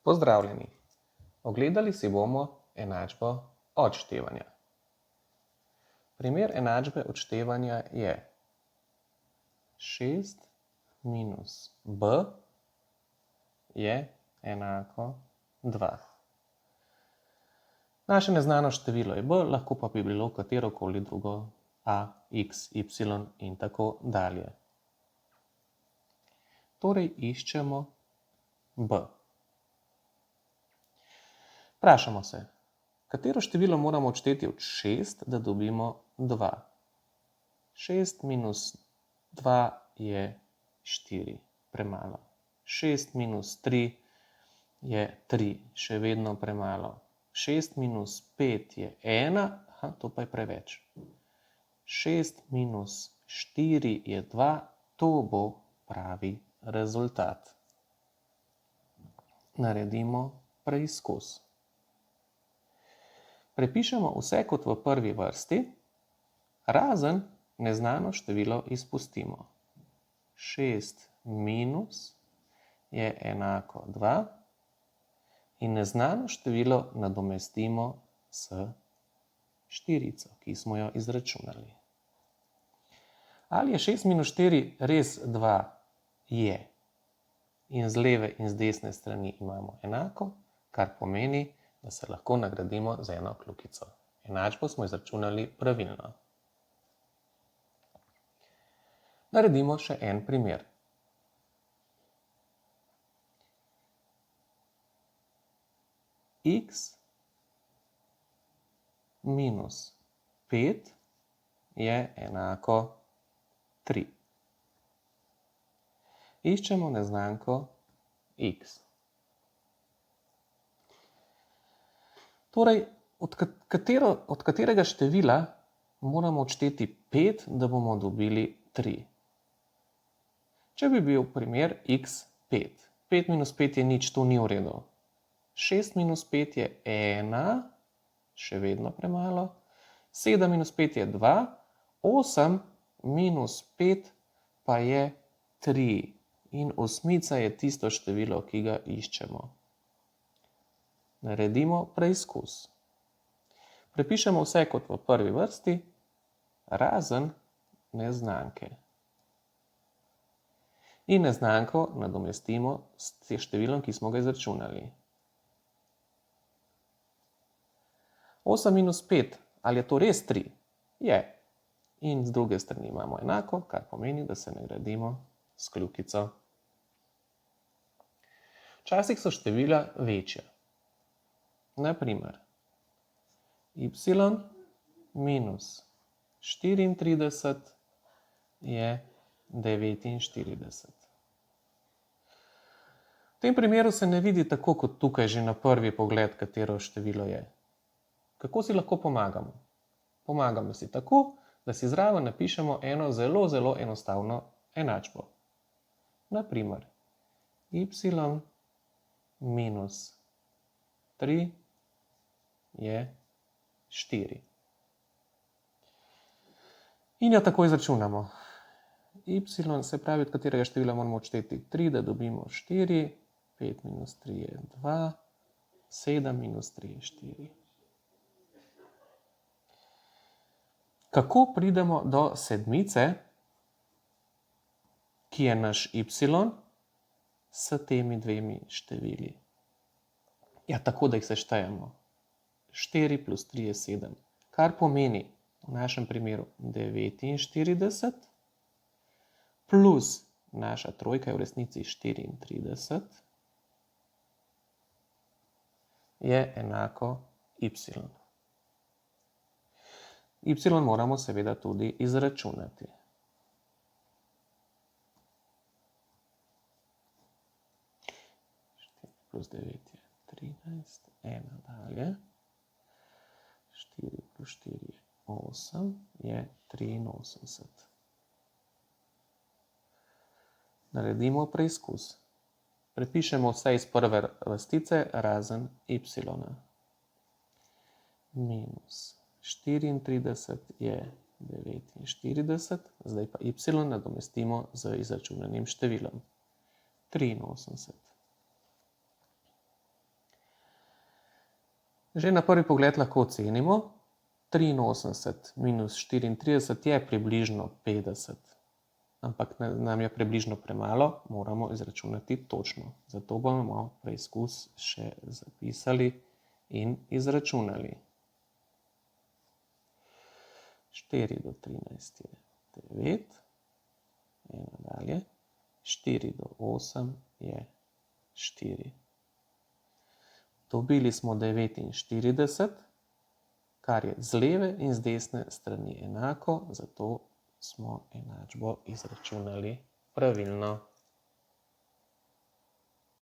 Pozdravljeni! Ogledali si bomo enačbo odštevanja. Primer enačbe odštevanja je 6 minus b je enako 2. Naše neznano število je b, lahko pa bi bilo katerokoli drugo a, x, y in tako dalje. Torej iščemo b. Vprašamo se, katero število moramo odšteti od 6, da dobimo 2. 6 minus 2 je 4, premalo. 6 minus 3 je 3, še vedno premalo. 6 minus 5 je 1, to pa je preveč. 6 minus 4 je 2, to bo pravi rezultat. Naredimo preizkus. Prepišemo vse kot v prvi vrsti, razen neznano število izpustimo. 6 minus je enako 2 in neznano število nadomestimo s štirico, ki smo jo izračunali. Ali je 6 minus 4 res 2? Je. In z leve in z desne strani imamo enako, kar pomeni, da se lahko nagradimo z eno kljukico. Enačbo smo izračunali pravilno. Naredimo še en primer. X minus 5 je enako 3. Iščemo neznanko x. Torej, od katerega števila moramo odšteti 5, da bomo dobili 3? Če bi bil primer x 5. 5 minus 5 je nič, to ni v redu. 6 minus 5 je 1, še vedno premalo. 7 minus 5 je 2, 8 minus 5 pa je 3. In osmica je tisto število, ki ga iščemo. Naredimo preizkus. Prepišemo vse kot v prvi vrsti, razen neznanke. In neznanko nadomestimo s številom, ki smo ga izračunali. 8 minus 5, ali je to res 3? Je. In z druge strani imamo enako, kar pomeni, da se nagradimo s kljukico. Včasih so števila večja. Na primer, y minus 34 je 49. V tem primeru se ne vidi tako kot tukaj že na prvi pogled, katero število je. Kako si lahko pomagamo? Pomagamo si tako, da si zraven napišemo eno zelo, zelo enostavno enačbo. Na primer, y minus 3 je 4. In jo tako izračunamo. Y, se pravi, od katerega števila moramo odšteti 3, da dobimo 4. 5 minus 3 je 2. 7 minus 3 je 4. Kako pridemo do sedmice, ki je naš y, s temi dvemi števili? Ja, tako, da jih seštejemo. 4 plus 3 je 7, kar pomeni v našem primeru 49 plus naša trojka je v resnici 34 je enako y. Y moramo seveda tudi izračunati. 4 plus 9 je 13, 1 dalje. 4 plus 4 je 8, je 83. Naredimo preizkus. Prepišemo vse iz prve vrstice, razen y. Minus 34 je 49, zdaj pa y nadomestimo z izračunanim številom. 83. Že na prvi pogled lahko ocenimo, 83 minus 34 je približno 50. Ampak nam je približno premalo, moramo izračunati točno. Zato bomo preizkus še zapisali in izračunali. 4 do 13 je 9, in nadalje, 4 do 8 je 4. Dobili smo 49, kar je z leve in z desne strani enako, zato smo enačbo izračunali pravilno.